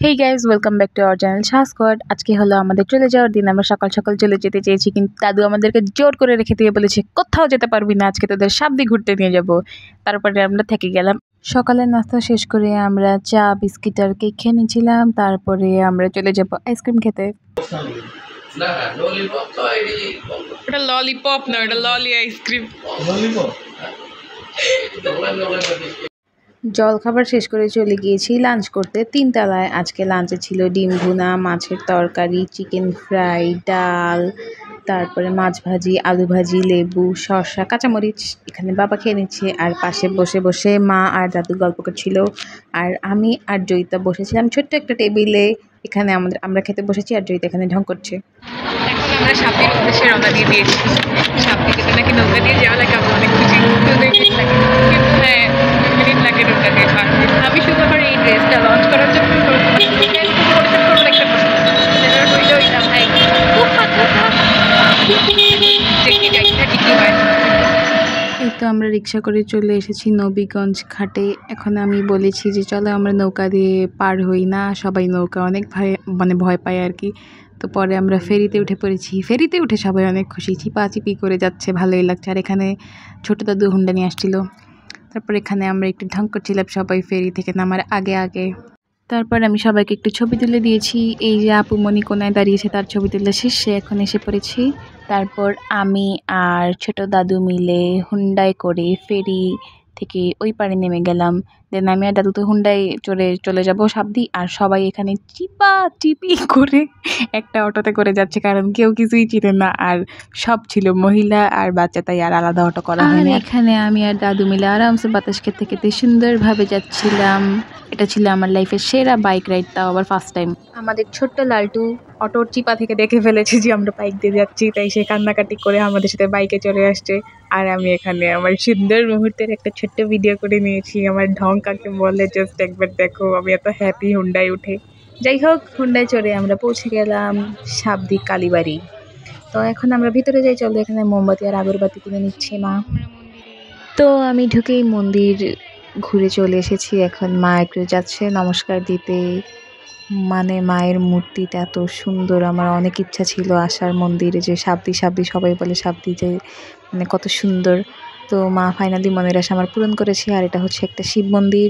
Hey guys, welcome back to our channel শাসকট। আজকে হলো আমাদের চলে যাওয়ার দিন। আমরা সকাল সকাল চলে যেতে চেয়েছি, কিন্তু দাদু আমাদেরকে জোর করে রেখে দিয়ে বলেছে কোথাও যেতে পারবি না, আজকে তোদের সাবদি ঘুরতে নিয়ে যাব। তারপরে আমরা থেকে গেলাম। সকালের নাস্তা শেষ করে আমরা চা বিস্কিট আর কেক খেয়ে নিয়েছিলাম। তারপরে আমরা চলে যাব আইসক্রিম খেতে। ওটা ললিপপ না, ওটা ললি আইসক্রিম। জল খাবার শেষ করে চলে গিয়েছি লাঞ্চ করতে তিনতলায়। আজকে লাঞ্চে ছিল ডিম ভুনা, মাছের তরকারি, চিকেন ফ্রাই, ডাল, তারপরে মাছ ভাজি, আলু ভাজি, লেবু, শসা, কাঁচামরিচ। এখানে বাবা খেয়ে নিচ্ছে, আর পাশে বসে বসে মা আর দাদু গল্প করছিল, আর আমি আর জয়িতা বসেছিলাম ছোট্ট একটা টেবিলে। এখানে আমরা খেতে বসেছি, আর জয়িতা এখানে ঢং করছে। এখন আমরা সাপের উদ্দেশ্যে রওনা দিয়ে দিয়েছি। সাপে যেতে নাকি নৌকা দিয়ে যাওয়া লাগে, আমরা অনেক খুশি। 2 মিনিট লাগে, কিন্তু হ্যাঁ 2 মিনিট লাগে নৌকা দিয়ে পার হতে। আমি শুধু আমার এই ড্রেসটা লঞ্চ করার জন্য এই তো আমরা রিক্সা করে চলে এসেছি নবীগঞ্জ ঘাটে। এখন আমি বলেছি যে চলো আমরা নৌকা দিয়ে পার হই না, সবাই নৌকা অনেক ভয় পায় আর কি। তো পরে আমরা ফেরিতে উঠে পড়েছি। ফেরিতে উঠে সবাই অনেক খুশি, চিপাচিপি করে যাচ্ছে, ভালোই লাগছে। আর এখানে ছোটো দাদু হুন্ডা নিয়ে আসছিল। তারপর এখানে আমরা একটু ঢং করছিলাম সবাই ফেরি থেকে নামার আগে আগে। তারপর আমি সবাইকে একটু ছবি তুলে দিয়েছি। এই যে আপু মনি কোনায় দাঁড়িয়েছে, তার ছবি তুলে শেষে এখন এসে পড়েছি। তারপর আমি আর ছোট দাদু মিলে হুন্ডায় করে ফেরি থেকে ওই পাড়ে নেমে গেলাম। দেন আমি আর দাদু তো হুন্ডায় চড়ে চলে যাব সাবদি, আর সবাই এখানে চিপি করে একটা অটোতে করে যাচ্ছে, কারণ কেউ কিছুই চিনে না, আর সব ছিল মহিলা আর বাচ্চা, তাই আর আলাদা অটো করা হয়নি। এখানে আমি আর দাদু মিলে আরামসে বাতাস খেতে খেতে সুন্দরভাবে যাচ্ছিলাম। এটা ছিল আমার লাইফের সেরা বাইক রাইড, তাও আবার ফার্স্ট টাইম। আমাদের ছোট্ট লালটু অটোর চিপা থেকে দেখে ফেলেছে যে আমরা বাইক দিয়ে যাচ্ছি, তাই সে কান্নাকাটি করে আমাদের সাথে বাইকে চলে আসছে। আর আমি এখানে আমার সুন্দর মুহূর্তের একটা ছোট্ট ভিডিও করে নিয়েছি। আমার ঢং কাকে বলে জাস্ট একবার দেখো, আমি এত হ্যাপি হুন্ডায় উঠে। যাই হোক, হুন্ডায় চড়ে আমরা পৌঁছে গেলাম সাবদি কালীবাড়ি। তো এখন আমরা ভিতরে যাই, চলো। এখানে মোমবাতি আর আগরবাতি কিনে নিচ্ছে মা। তো আমি ঢুকেই মন্দির ঘুরে চলে এসেছি। এখন মা একটু যাচ্ছে নমস্কার দিতে। মানে মায়ের মূর্তিটা এত সুন্দর, আমার অনেক ইচ্ছা ছিল আসার মন্দিরে, যে সাবদি সবাই বলে সাবদি, যে মানে কত সুন্দর। তো মা ফাইনালি মনের আশা আমার পূরণ করেছে। আর এটা হচ্ছে একটা শিব মন্দির,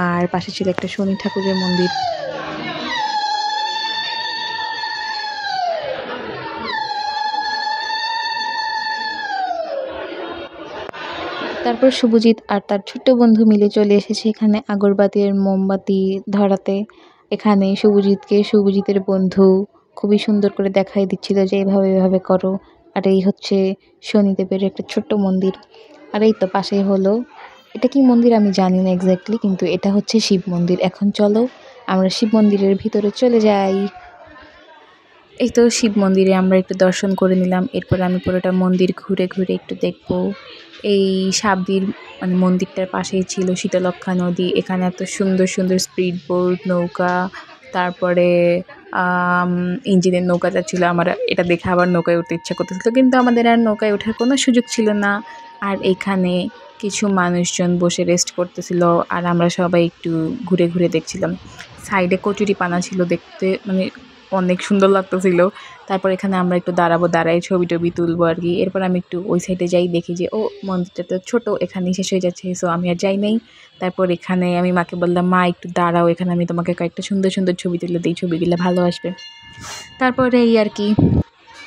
আর পাশে ছিল একটা শনি ঠাকুরের মন্দির। তারপর শুভজিৎ আর তার ছোট্ট বন্ধু মিলে চলে এসেছে এখানে আগরবাতি আর মোমবাতি ধরাতে। এখানে শুভজিতের বন্ধু খুবই সুন্দর করে দেখাই দিচ্ছিল যে এভাবে করো। আর এই হচ্ছে শনিদেবের একটা ছোট্ট মন্দির। আর এই তো পাশেই হলো, এটা কি মন্দির আমি জানি না এক্স্যাক্টলি, কিন্তু এটা হচ্ছে শিব মন্দির। এখন চলো আমরা শিব মন্দিরের ভিতরে চলে যাই। এই তো শিব মন্দিরে আমরা একটু দর্শন করে নিলাম। এরপর আমি পুরোটা মন্দির ঘুরে ঘুরে একটু দেখবো। এই সাবদির মানে মন্দিরটার পাশেই ছিল শীতলক্ষা নদী। এখানে এত সুন্দর সুন্দর স্পিড বোট, নৌকা, তারপরে ইঞ্জিনের নৌকা যাচ্ছিলো। আমার এটা দেখে আবার নৌকায় উঠতে ইচ্ছা করতেছিল, কিন্তু আমাদের আর নৌকায় ওঠার কোনো সুযোগ ছিল না। আর এখানে কিছু মানুষজন বসে রেস্ট করতেছিল, আর আমরা সবাই একটু ঘুরে ঘুরে দেখছিলাম। সাইডে কচুরি পানা ছিল, দেখতে মানে অনেক সুন্দর লাগতেছিল। তারপর এখানে আমরা একটু দাঁড়াই ছবি টবি তুলবো আর কি। এরপর আমি একটু ওই সাইডে যাই, দেখি যে ও মন্দিরটা তো ছোটো, এখানেই শেষ হয়ে যাচ্ছে। সো আমি আর যাই নাই। তারপর এখানে আমি মাকে বললাম, মা একটু দাঁড়াও, এখানে আমি তোমাকে কয়েকটা সুন্দর সুন্দর ছবি তুলে দিই, ছবিগুলো ভালো আসবে। তারপরে এই আর কি।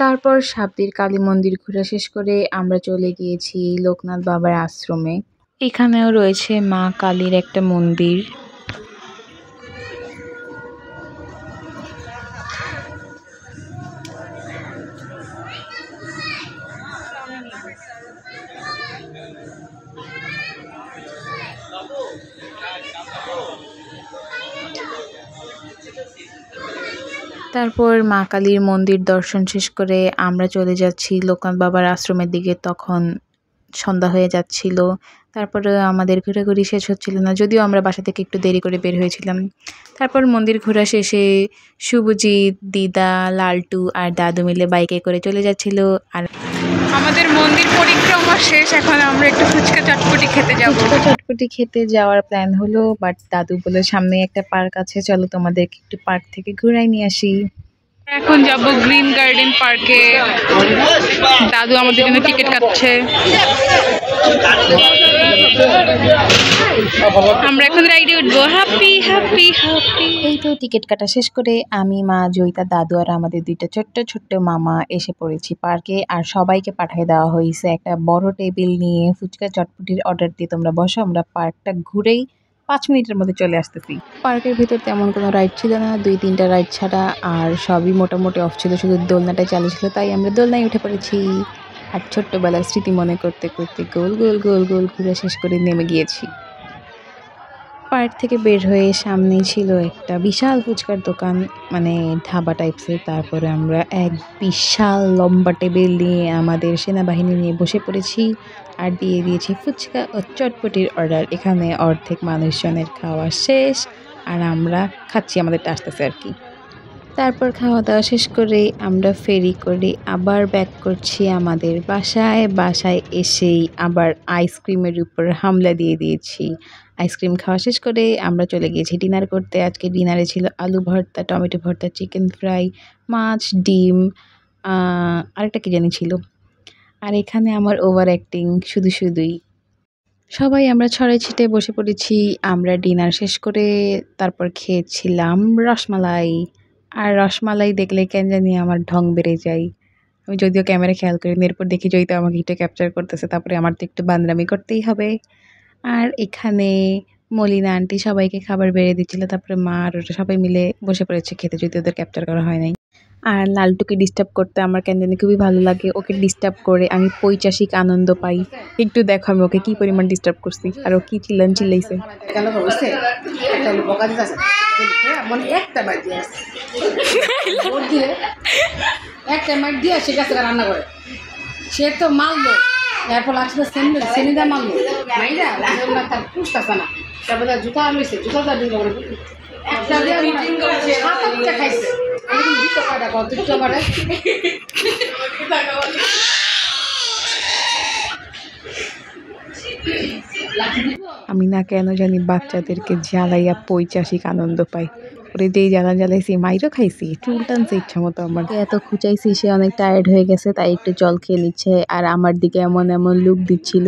তারপর সাবদির কালী মন্দির ঘোরা শেষ করে আমরা চলে গিয়েছি লোকনাথ বাবার আশ্রমে। এখানেও রয়েছে মা কালীর একটা মন্দির। তারপর মা কালীর মন্দির দর্শন শেষ করে আমরা চলে যাচ্ছি লোকনাথ বাবার আশ্রমের দিকে। তখন সন্ধ্যা হয়ে যাচ্ছিল। তারপরে আমাদের ঘোরাঘুরি শেষ হচ্ছিল না, যদিও আমরা বাসা থেকে একটু দেরি করে বের হয়েছিলাম। তারপর মন্দির ঘোরা শেষে শুভজিৎ, দিদা, লালটু আর দাদু মিলে বাইকে করে চলে যাচ্ছিল। আর আমাদের মন্দির পরিক্রমা শেষ, এখন আমরা একটু ফুচকা চটপটি খেতে যাব। ফুচকা চটপটি খেতে যাওয়ার প্ল্যান হলো, বাট দাদু বলে সামনে একটা পার্ক আছে, চলো তোমাদেরকে একটু পার্ক থেকে ঘুরাই নিয়ে আসি। এখন যাব গ্রিন গার্ডেন পার্কে। দাদু আমাদের জন্য টিকিট কাটছে। আমরা এখন রাইডে উঠবো। Happy happy happy. এই তো টিকিট কাটা শেষ করে আমি, মা, জয়িতা, দাদু আর আমাদের দুইটা ছোট্ট ছোট্ট মামা এসে পড়েছি পার্কে। আর সবাইকে পাঠিয়ে দেওয়া হয়েছে একটা বড় টেবিল নিয়ে। ফুচকা চটপটির অর্ডার দিয়ে তোমরা বসো, আমরা পার্কটা ঘুরেই 5 মিনিটের মধ্যে চলে আসতেছি। পার্কের ভিতর তেমন কোনো রাইড ছিল না, 2-3টা রাইড ছাড়া, আর সবই মোটামুটি অফ ছিল, শুধু দোলনাটাই চালু ছিল, তাই আমরা দোলনায় উঠে পড়েছি। আর ছোট্টবেলার স্মৃতি মনে করতে করতে গোল গোল গোল গোল ঘুরে শেষ করে নেমে গিয়েছি। পার্ক থেকে বের হয়ে সামনেই ছিল একটা বিশাল ফুচকার দোকান, মানে ধাবা টাইপসের। তারপরে আমরা এক বিশাল লম্বা টেবিল নিয়ে আমাদের সেনাবাহিনী নিয়ে বসে পড়েছি আর দিয়ে দিয়েছি ফুচকা ও চটপটির অর্ডার। এখানে অর্ধেক মানুষজনের খাওয়া শেষ আর আমরা খাচ্ছি, আমাদেরটা আসতেছে আর কি। তারপর খাওয়া দাওয়া শেষ করে আমরা ফেরি করে আবার ব্যাক করছি আমাদের বাসায়। বাসায় এসেই আবার আইসক্রিমের উপর হামলা দিয়ে দিয়েছি। আইসক্রিম খাওয়া শেষ করে আমরা চলে গিয়েছি ডিনার করতে। আজকে ডিনারে ছিল আলু ভর্তা, টমেটো ভর্তা, চিকেন ফ্রাই, মাছ, ডিম, আরেকটা কি জানি ছিল। আর এখানে আমার ওভার অ্যাক্টিং শুধু শুধুই। সবাই আমরা ছড়াই ছিটে বসে পড়েছি। আমরা ডিনার শেষ করে তারপর খেয়েছিলাম রসমালাই। আর রসমালাই দেখলে কেন জানি আমার ঢং বেড়ে যায়। আমি যদিও ক্যামেরা খেয়াল করিনি, এরপর দেখি জয়িতা আমাকে একটু ক্যাপচার করতেছে, তারপরে আমার তো একটু বান্দরামি করতেই হবে। আর এখানে মলিনা আন্টি সবাইকে খাবার বেড়ে দিচ্ছিল, তারপরে মা আর ওরা সবাই মিলে বসে পড়েছে খেতে, যদি ওদের ক্যাপচার করা হয় নাই। আর লালটুকে ডিস্টার্ব করতে আমার কেন জানি খুবই ভালো লাগে। ওকে ডিস্টার্ব করে আমি পৈশাসিক আনন্দ পাই। একটু দেখো আমি ওকে কি পরিমাণ ডিস্টার্ব করছি আর ও কি চিল্লাইছে। একটা মাইট দিয়ে সে কাছে রান্না করে, সে তো মারলো, এরপর আসলে সেনিদা মারলো মাইরা তার পুষতেছে না, তারপরে জুতা আনছে, জুতা দিল একটা দিয়ে সাতটা খাইছে। আমি না কেন জানি বাচ্চাদেরকে জ্বালাইয়া পৈশাসিক আনন্দ পাই। ওরে যেই জ্বালা জ্বালাইছি মাইরও খাইছি, চুল টানছে ইচ্ছা মতো। আমার এত খুঁচাইছি, সে অনেক টায়ার্ড হয়ে গেছে, তাই একটু জল খেয়ে নিচ্ছে। আর আমার দিকে এমন এমন লুক দিচ্ছিল,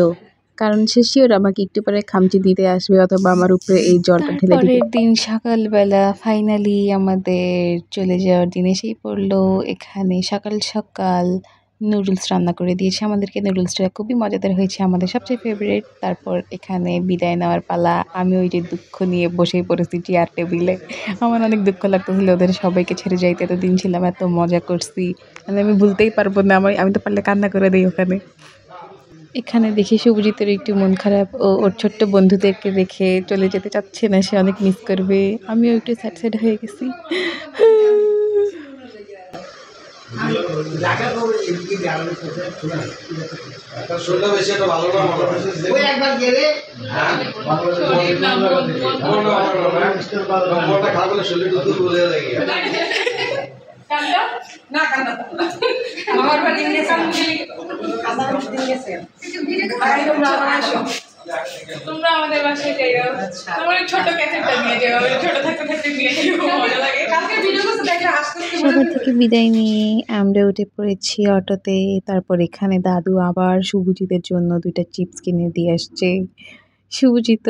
কারণ সে শিওর আমাকে একটু পরে খামচি দিতে আসবে অথবা আমার উপরে এই জলটা ঢেলে দিবে। পরের দিন সকালবেলা ফাইনালি আমাদের চলে যাওয়ার দিন এসেই পড়লো। এখানে সকাল সকাল নুডলস রান্না করে দিয়েছে আমাদেরকে। নুডলসটা খুবই মজাদার হয়েছে, আমাদের সবচেয়ে ফেভারিট। তারপর এখানে বিদায় নেওয়ার পালা। আমি ওই যে দুঃখ নিয়ে বসেই পড়েছি চেয়ার টেবিলে। আমার অনেক দুঃখ লাগতেছিল ওদের সবাইকে ছেড়ে যাইতে। এতদিন ছিলাম, এত মজা করছি, মানে আমি ভুলতেই পারবো না। আমি তো পারলে কান্না করে দিই ওখানে। এখানে দেখি শুভজিতের একটু মন খারাপ, ও ওর ছোট্ট বন্ধুদেরকে রেখে চলে যেতে চাচ্ছে না, সে অনেক মিস করবে। আমিও একটু স্যাড স্যাড হয়ে গেছি। তোমরা আমাদের বাসায় যাইও, তোমার ছোট ক্যাসেটটা নিয়ে যাও, ছোট থাকতে থাকতে নিয়ে যাও, মজা লাগে। কালকে ভিডিও করতে দেখে সবার থেকে বিদায় নিয়ে আমরা উঠে পড়েছি অটোতে। তারপর এখানে দাদু আবার শুভজিতের জন্য 2টা চিপস কিনে দিয়ে আসছে। শুভজিৎ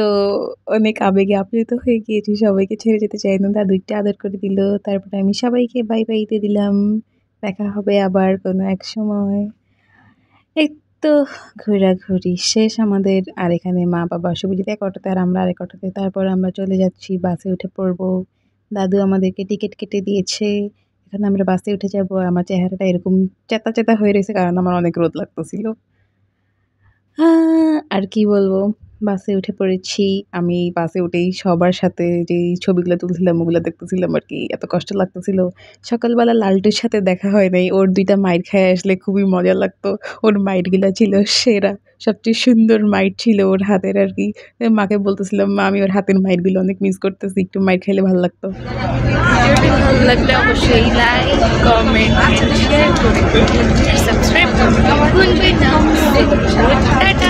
অনেক আবেগে আপ্লুত হয়ে গিয়েছে, সবাইকে ছেড়ে যেতে চাই না। দাদু একটু আদর করে দিল, তারপরে আমি সবাইকে বাই বাই দিয়ে দিলাম। দেখা হবে আবার কোনো এক সময়। এই তো ঘোরাঘুরি শেষ আমাদের। আর এখানে মা বাবা শুভজিৎ এক অটোতে আর আমরা আরেক অটোতে। তারপর আমরা চলে যাচ্ছি, বাসে উঠে পড়বো। দাদু আমাদেরকে টিকিট কেটে দিয়েছে, এখানে আমরা বাসে উঠে যাব। আমার চেহারাটা এরকম চেতা চেতা হয়ে রয়েছে কারণ আমার অনেক রোদ লাগতেছিল। আর কি বলবো, বাসে উঠে পড়েছি। আমি বাসে উঠেই সবার সাথে যেই ছবিগুলো তুলছিলাম ওগুলো দেখতেছিলাম আরকি। এত কষ্ট লাগতেছিল। সকালবেলা লালটুর সাথে দেখা হয় নাই। ওর ২ টা মাইর খাইয়া আসলে খুবই মজা লাগতো। ওর মাইরগুলা ছিল সেরা। সবচেয়ে সুন্দর মাইর ছিল ওর হাতের আরকি। মাকে বলতেছিলাম, "মা আমি ওর হাতের মাইরগুলো অনেক মিস করতেছি। একটু মাইর খাইলে ভাল লাগতো।" ভিডিওটি ভালো লাগলে অবশ্যই লাইক, কমেন্ট, শেয়ার করুন, সাবস্ক্রাইব করুন। ভুলবেন না। টাটা।